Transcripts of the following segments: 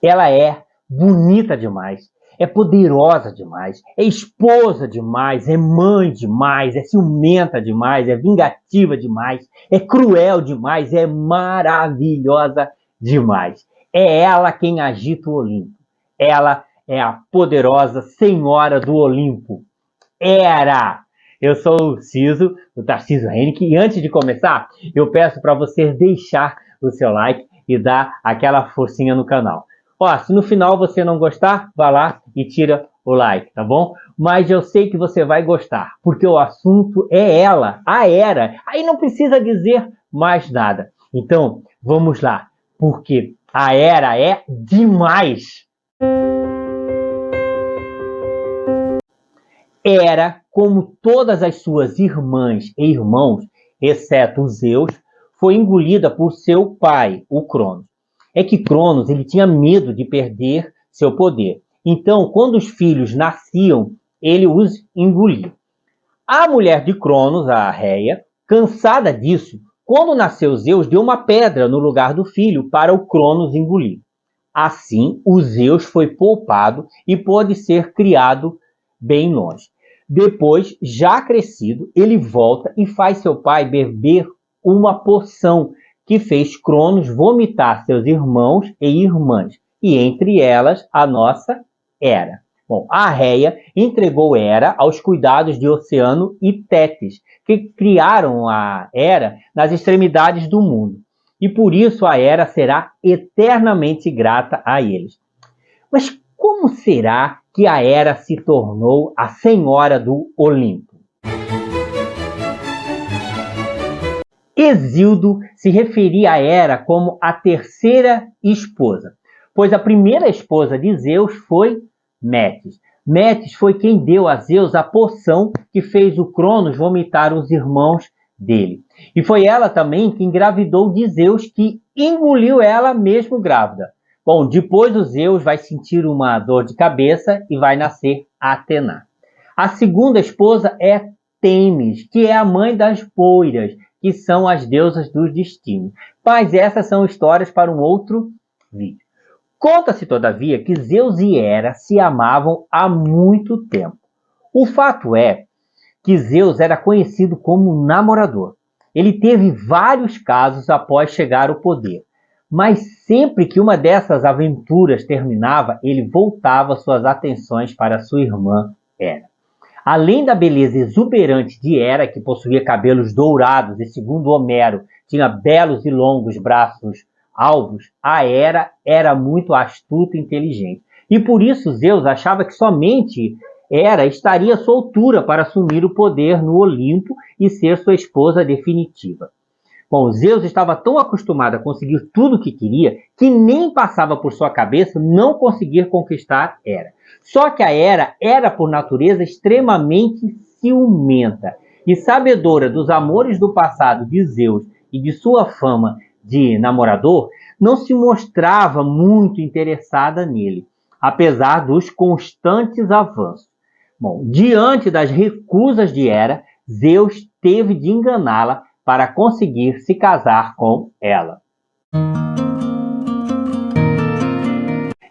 Ela é bonita demais, é poderosa demais, é esposa demais, é mãe demais, é ciumenta demais, é vingativa demais, é cruel demais, é maravilhosa demais. É ela quem agita o Olimpo. Ela é a poderosa Senhora do Olimpo. Era! Eu sou o Tarcísio Henrique, e antes de começar, eu peço para você deixar o seu like e dar aquela forcinha no canal. Ó, se no final você não gostar, vá lá e tira o like, tá bom? Mas eu sei que você vai gostar, porque o assunto é ela, a Hera. Aí não precisa dizer mais nada. Então, vamos lá, porque a Hera é demais! Hera, como todas as suas irmãs e irmãos, exceto Zeus, foi engolida por seu pai, o Cronos. É que Cronos ele tinha medo de perder seu poder. Então, quando os filhos nasciam, ele os engolia. A mulher de Cronos, a Réia, cansada disso, quando nasceu Zeus, deu uma pedra no lugar do filho para o Cronos engolir. Assim, o Zeus foi poupado e pôde ser criado bem longe. Depois, já crescido, ele volta e faz seu pai beber uma poção que fez Cronos vomitar seus irmãos e irmãs, e entre elas a nossa Hera. Bom, a Réia entregou Hera aos cuidados de Oceano e Tétis, que criaram a Hera nas extremidades do mundo. E por isso a Hera será eternamente grata a eles. Mas como será que a Hera se tornou a Senhora do Olimpo? Hesíodo se referia a Hera como a terceira esposa, pois a primeira esposa de Zeus foi Metis. Metis foi quem deu a Zeus a poção que fez o Cronos vomitar os irmãos dele. E foi ela também que engravidou de Zeus, que engoliu ela mesmo grávida. Bom, depois o Zeus vai sentir uma dor de cabeça e vai nascer Atena. A segunda esposa é Têmis, que é a mãe das poiras, que são as deusas dos destinos. Mas essas são histórias para um outro vídeo. Conta-se, todavia, que Zeus e Hera se amavam há muito tempo. O fato é que Zeus era conhecido como namorador. Ele teve vários casos após chegar ao poder. Mas sempre que uma dessas aventuras terminava, ele voltava suas atenções para sua irmã Hera. Além da beleza exuberante de Hera, que possuía cabelos dourados e, segundo Homero, tinha belos e longos braços alvos, a Hera era muito astuta e inteligente. E por isso Zeus achava que somente Hera estaria à sua altura para assumir o poder no Olimpo e ser sua esposa definitiva. Bom, Zeus estava tão acostumado a conseguir tudo o que queria que nem passava por sua cabeça não conseguir conquistar Hera. Só que a Hera era, por natureza, extremamente ciumenta e sabedora dos amores do passado de Zeus e de sua fama de namorador, não se mostrava muito interessada nele, apesar dos constantes avanços. Bom, diante das recusas de Hera, Zeus teve de enganá-la para conseguir se casar com ela.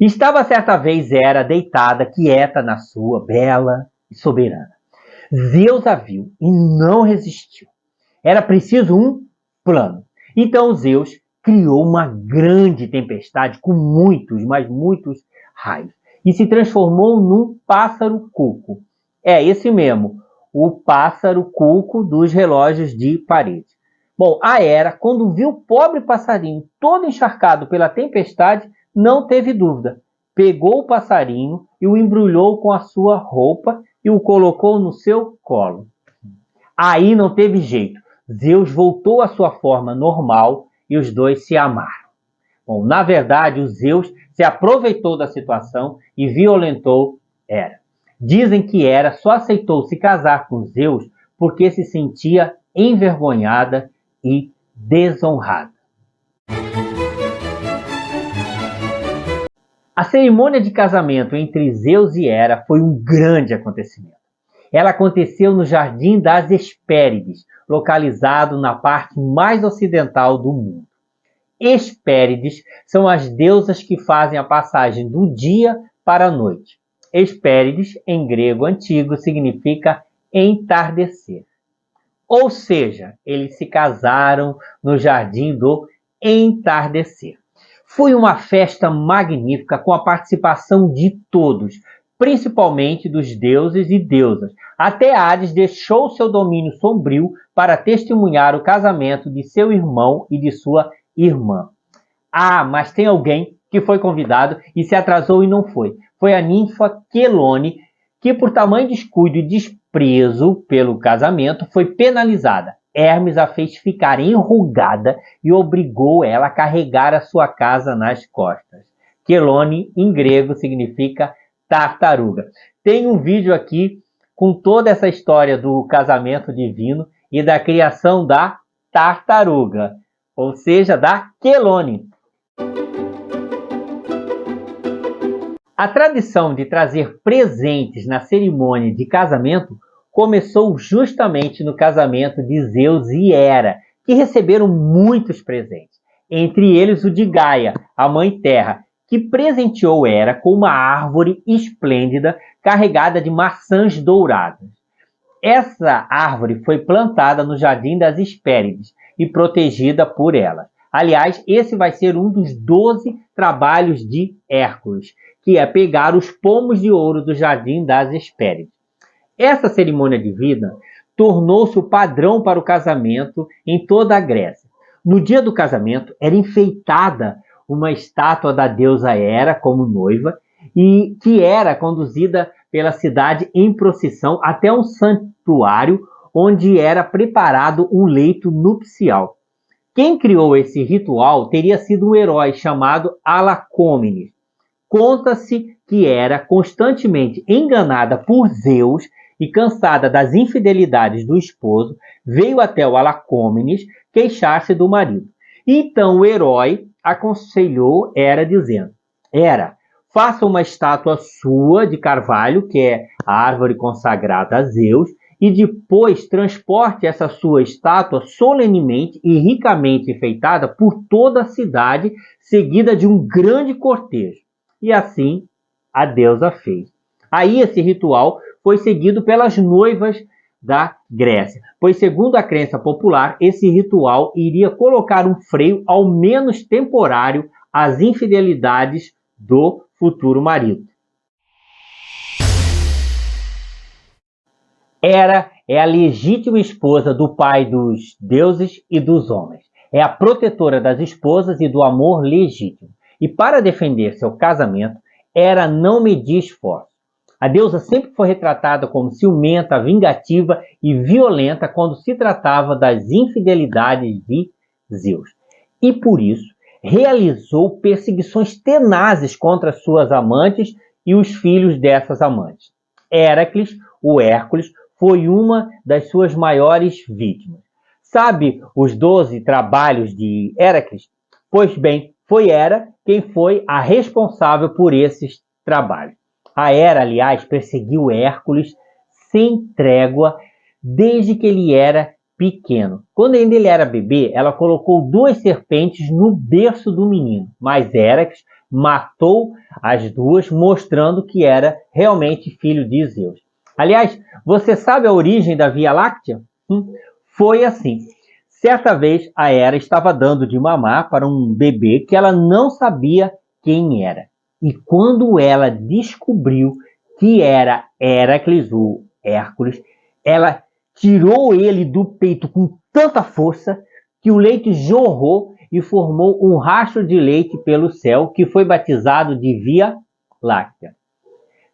Estava certa vez Hera deitada, quieta na sua, bela e soberana. Zeus a viu e não resistiu. Era preciso um plano. Então Zeus criou uma grande tempestade com muitos, mas muitos raios e se transformou num pássaro cuco. É esse mesmo, o pássaro cuco dos relógios de parede. Bom, a Hera, quando viu o pobre passarinho todo encharcado pela tempestade, não teve dúvida. Pegou o passarinho e o embrulhou com a sua roupa e o colocou no seu colo. Aí não teve jeito. Zeus voltou à sua forma normal e os dois se amaram. Bom, na verdade, o Zeus se aproveitou da situação e violentou Hera. Dizem que Hera só aceitou se casar com Zeus porque se sentia envergonhada e desonrada. A cerimônia de casamento entre Zeus e Hera foi um grande acontecimento. Ela aconteceu no Jardim das Hespérides, localizado na parte mais ocidental do mundo. Hespérides são as deusas que fazem a passagem do dia para a noite. Hespérides, em grego antigo, significa entardecer. Ou seja, eles se casaram no jardim do entardecer. Foi uma festa magnífica com a participação de todos, principalmente dos deuses e deusas. Até Hades deixou seu domínio sombrio para testemunhar o casamento de seu irmão e de sua irmã. Ah, mas tem alguém que foi convidado e se atrasou e não foi. Foi a ninfa Quelone, que por tamanho descuido e desprezo pelo casamento foi penalizada. Hermes a fez ficar enrugada e obrigou ela a carregar a sua casa nas costas. Quelone, em grego, significa tartaruga. Tem um vídeo aqui com toda essa história do casamento divino e da criação da tartaruga, ou seja, da Quelone. A tradição de trazer presentes na cerimônia de casamento começou justamente no casamento de Zeus e Hera, que receberam muitos presentes, entre eles o de Gaia, a Mãe Terra, que presenteou Hera com uma árvore esplêndida carregada de maçãs douradas. Essa árvore foi plantada no Jardim das Hespérides e protegida por ela. Aliás, esse vai ser um dos 12 trabalhos de Hércules, que é pegar os pomos de ouro do Jardim das Hespérides. Essa cerimônia divina tornou-se o padrão para o casamento em toda a Grécia. No dia do casamento, era enfeitada uma estátua da deusa Hera como noiva e que era conduzida pela cidade em procissão até um santuário onde era preparado um leito nupcial. Quem criou esse ritual teria sido um herói chamado Alacômenes. Conta-se que Hera, constantemente enganada por Zeus e cansada das infidelidades do esposo, veio até o Alacômenes queixar-se do marido. Então o herói aconselhou Hera dizendo: Hera, faça uma estátua sua de carvalho, que é a árvore consagrada a Zeus, e depois transporte essa sua estátua solenemente e ricamente enfeitada por toda a cidade, seguida de um grande cortejo. E assim a deusa fez. Aí esse ritual foi seguido pelas noivas da Grécia, pois segundo a crença popular, esse ritual iria colocar um freio, ao menos temporário, às infidelidades do futuro marido. Hera é a legítima esposa do pai dos deuses e dos homens. É a protetora das esposas e do amor legítimo. E para defender seu casamento, Hera não media esforço. A deusa sempre foi retratada como ciumenta, vingativa e violenta quando se tratava das infidelidades de Zeus. E por isso, realizou perseguições tenazes contra suas amantes e os filhos dessas amantes. Héracles, o Hércules, foi uma das suas maiores vítimas. Sabe os 12 trabalhos de Héracles? Pois bem, foi Hera quem foi a responsável por esses trabalhos. A Hera, aliás, perseguiu Hércules sem trégua desde que ele era pequeno. Quando ainda ele era bebê, ela colocou 2 serpentes no berço do menino, mas Héracles matou as 2, mostrando que era realmente filho de Zeus. Aliás, você sabe a origem da Via Láctea? Foi assim. Certa vez, a Hera estava dando de mamar para um bebê que ela não sabia quem era. E quando ela descobriu que era Héracles, o Hércules, ela tirou ele do peito com tanta força que o leite jorrou e formou um rastro de leite pelo céu, que foi batizado de Via Láctea.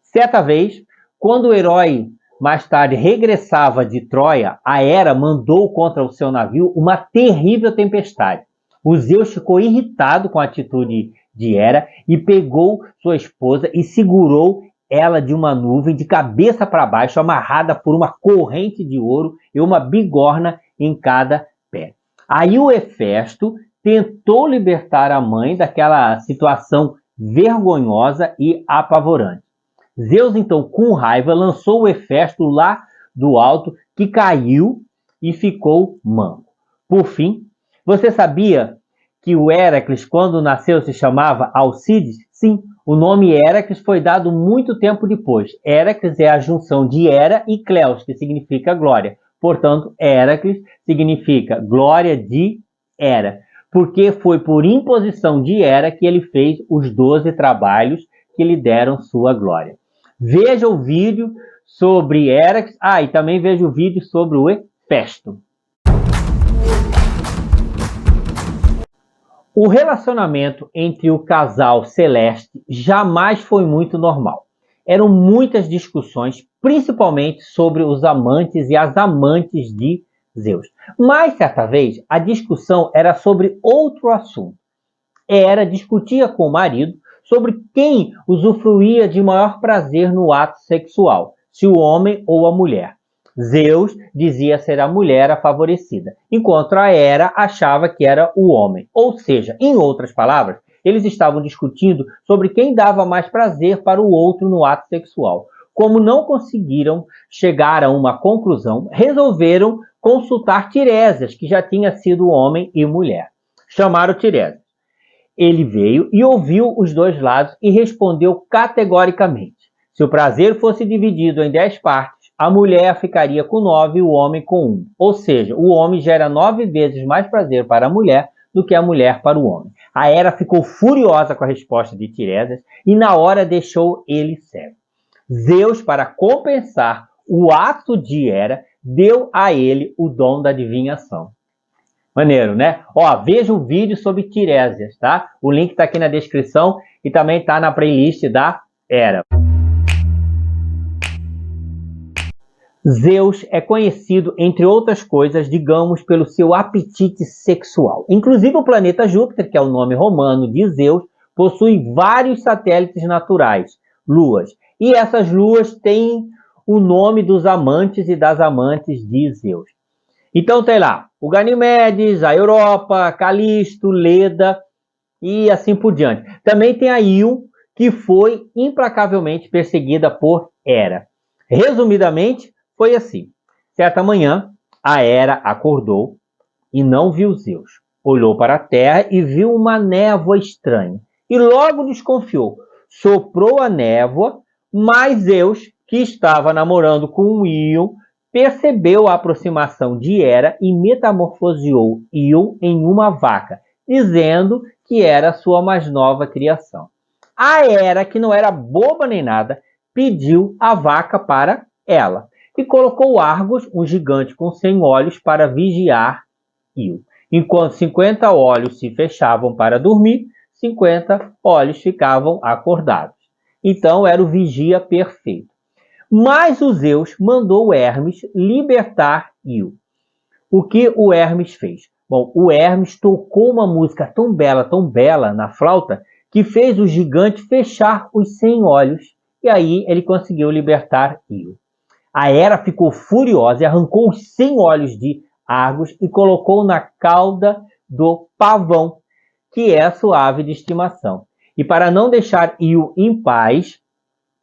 Certa vez, quando o herói mais tarde regressava de Troia, a Hera mandou contra o seu navio uma terrível tempestade. O Zeus ficou irritado com a atitude de Hera e pegou sua esposa e segurou ela de uma nuvem de cabeça para baixo, amarrada por uma corrente de ouro e uma bigorna em cada pé. Aí o Hefesto tentou libertar a mãe daquela situação vergonhosa e apavorante. Zeus, então, com raiva, lançou o Hefesto lá do alto, que caiu e ficou manco. Por fim, você sabia que o Héracles, quando nasceu, se chamava Alcides? Sim, o nome Héracles foi dado muito tempo depois. Héracles é a junção de Hera e Cleos, que significa glória. Portanto, Héracles significa glória de Hera, porque foi por imposição de Hera que ele fez os 12 trabalhos que lhe deram sua glória. Veja o vídeo sobre Héracles, e também veja o vídeo sobre o Hefesto. O relacionamento entre o casal celeste jamais foi muito normal. Eram muitas discussões, principalmente sobre os amantes e as amantes de Zeus. Mas, certa vez, a discussão era sobre outro assunto. Hera discutia com o marido sobre quem usufruía de maior prazer no ato sexual, se o homem ou a mulher. Zeus dizia ser a mulher a favorecida, enquanto a Hera achava que era o homem. Ou seja, em outras palavras, eles estavam discutindo sobre quem dava mais prazer para o outro no ato sexual. Como não conseguiram chegar a uma conclusão, resolveram consultar Tiresias, que já tinha sido homem e mulher. Chamaram Tiresias. Ele veio e ouviu os dois lados e respondeu categoricamente: se o prazer fosse dividido em 10 partes, a mulher ficaria com 9 e o homem com 1. Ou seja, o homem gera 9 vezes mais prazer para a mulher do que a mulher para o homem. A Hera ficou furiosa com a resposta de Tiresias e na hora deixou ele cego. Zeus, para compensar o ato de Hera, deu a ele o dom da adivinhação. Maneiro, né? Veja o vídeo sobre Tiresias, tá? O link está aqui na descrição e também está na playlist da Hera. Zeus é conhecido, entre outras coisas, digamos, pelo seu apetite sexual. Inclusive o planeta Júpiter, que é o nome romano de Zeus, possui vários satélites naturais, luas. E essas luas têm o nome dos amantes e das amantes de Zeus. Então tem lá o Ganimedes, a Europa, Calisto, Leda e assim por diante. Também tem a Io, que foi implacavelmente perseguida por Hera. Resumidamente, foi assim. Certa manhã, a Hera acordou e não viu Zeus. Olhou para a terra e viu uma névoa estranha. E logo desconfiou. Soprou a névoa, mas Zeus, que estava namorando com Io, percebeu a aproximação de Hera e metamorfoseou Io em uma vaca, dizendo que era sua mais nova criação. A Hera, que não era boba nem nada, pediu a vaca para ela e colocou Argos, um gigante com 100 olhos, para vigiar Io. Enquanto 50 olhos se fechavam para dormir, 50 olhos ficavam acordados. Então era o vigia perfeito. Mas o Zeus mandou o Hermes libertar Io. O que o Hermes fez? Bom, o Hermes tocou uma música tão bela na flauta, que fez o gigante fechar os 100 olhos, e aí ele conseguiu libertar Io. A Hera ficou furiosa e arrancou os 100 olhos de Argos e colocou na cauda do pavão, que é a sua ave de estimação. E para não deixar Io em paz,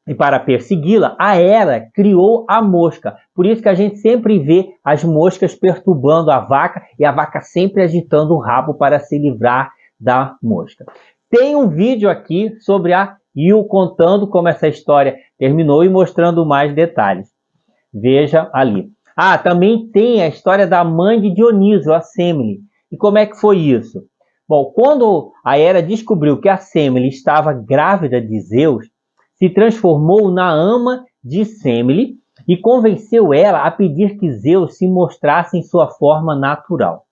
e para persegui-la, a Hera criou a mosca. Por isso que a gente sempre vê as moscas perturbando a vaca e a vaca sempre agitando o rabo para se livrar da mosca. Tem um vídeo aqui sobre a Io contando como essa história terminou e mostrando mais detalhes. Veja ali. Também tem a história da mãe de Dionísio, a Semele. E como é que foi isso? Bom, quando a Hera descobriu que a Semele estava grávida de Zeus, se transformou na ama de Semele e convenceu ela a pedir que Zeus se mostrasse em sua forma natural.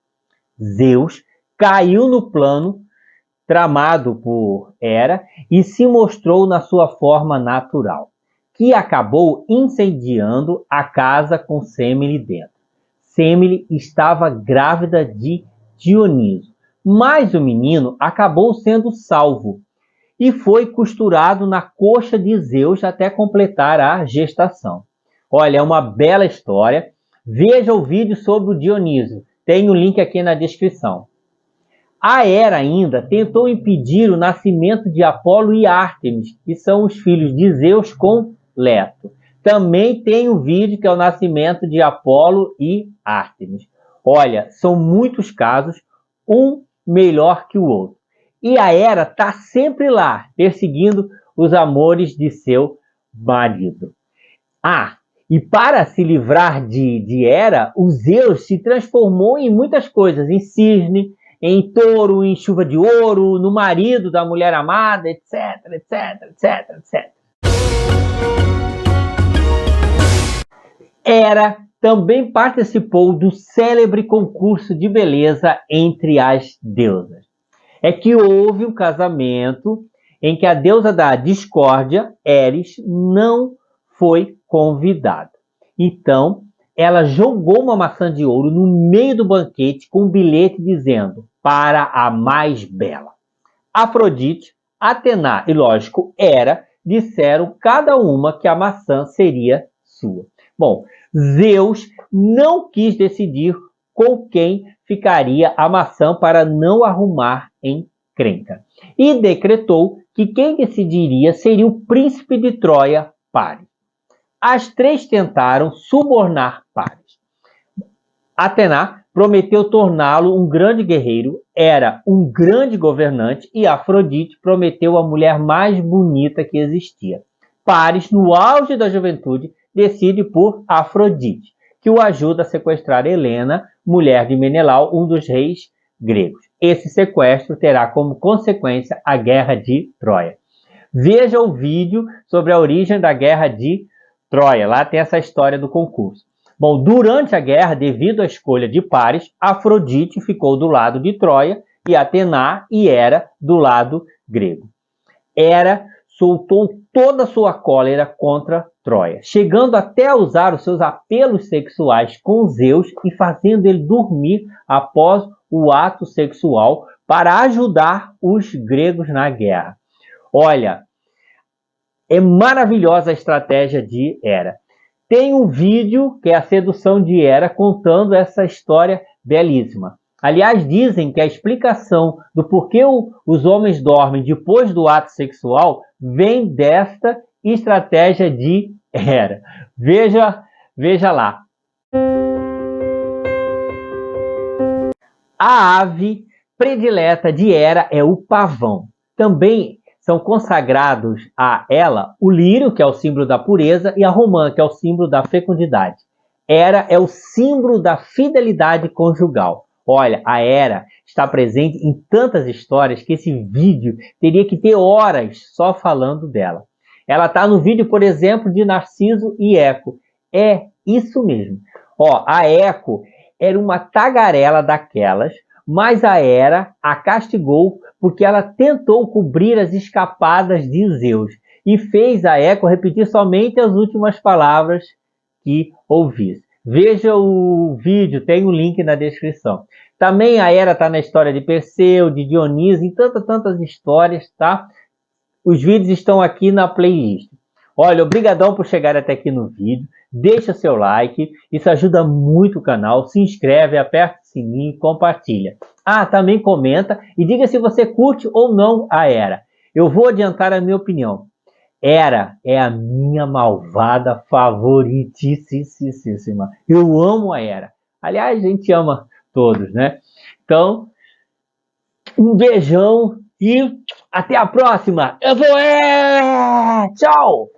Zeus caiu no plano tramado por Hera e se mostrou na sua forma natural, que acabou incendiando a casa com Semele dentro. Semele estava grávida de Dionísio, mas o menino acabou sendo salvo e foi costurado na coxa de Zeus até completar a gestação. Olha, é uma bela história. Veja o vídeo sobre o Dionísio. Tem o link aqui na descrição. A Hera ainda tentou impedir o nascimento de Apolo e Ártemis, que são os filhos de Zeus com Leto. Também tem um vídeo que é o nascimento de Apolo e Ártemis. Olha, são muitos casos. Um melhor que o outro. E a Hera está sempre lá, perseguindo os amores de seu marido. E para se livrar de Hera, o Zeus se transformou em muitas coisas, em cisne, em touro, em chuva de ouro, no marido da mulher amada, etc, etc, etc, etc. Hera também participou do célebre concurso de beleza entre as deusas. É que houve um casamento em que a deusa da discórdia, Eris, não foi convidada. Então, ela jogou uma maçã de ouro no meio do banquete com um bilhete dizendo: para a mais bela. Afrodite, Atena e, lógico, Hera disseram cada uma que a maçã seria sua. Bom, Zeus não quis decidir com quem ficaria a maçã para não arrumar encrenca. E decretou que quem decidiria seria o príncipe de Troia, Paris. As três tentaram subornar Paris. Atena prometeu torná-lo um grande guerreiro, Hera um grande governante e Afrodite prometeu a mulher mais bonita que existia. Paris, no auge da juventude, decide por Afrodite, que o ajuda a sequestrar Helena, mulher de Menelau, um dos reis gregos. Esse sequestro terá como consequência a Guerra de Troia. Veja o vídeo sobre a origem da Guerra de Troia. Lá tem essa história do concurso. Bom, durante a guerra, devido à escolha de Paris, Afrodite ficou do lado de Troia e Atena e Hera do lado grego. Hera soltou toda a sua cólera contra Troia, chegando até a usar os seus apelos sexuais com Zeus e fazendo ele dormir após o ato sexual para ajudar os gregos na guerra. Olha, é maravilhosa a estratégia de Hera. Tem um vídeo que é a sedução de Hera contando essa história belíssima. Aliás, dizem que a explicação do porquê os homens dormem depois do ato sexual vem desta estratégia de Hera. Veja lá. A ave predileta de Hera é o pavão. Também são consagrados a ela o lírio, que é o símbolo da pureza, e a romã, que é o símbolo da fecundidade. Hera é o símbolo da fidelidade conjugal. Olha, a Hera está presente em tantas histórias que esse vídeo teria que ter horas só falando dela. Ela está no vídeo, por exemplo, de Narciso e Eco. É isso mesmo. A Eco era uma tagarela daquelas, mas a Hera a castigou porque ela tentou cobrir as escapadas de Zeus e fez a Eco repetir somente as últimas palavras que ouvisse. Veja o vídeo, tem o link na descrição. Também a Hera está na história de Perseu, de Dionísio, em tantas histórias, tá? Os vídeos estão aqui na playlist. Olha, obrigadão por chegar até aqui no vídeo. Deixa seu like, isso ajuda muito o canal. Se inscreve, aperta o sininho e compartilha. Também comenta e diga se você curte ou não a Hera. Eu vou adiantar a minha opinião. Hera é a minha malvada favoritíssima. Eu amo a Hera. Aliás, a gente ama todos, né? Então, um beijão e até a próxima. Eu vou... Tchau!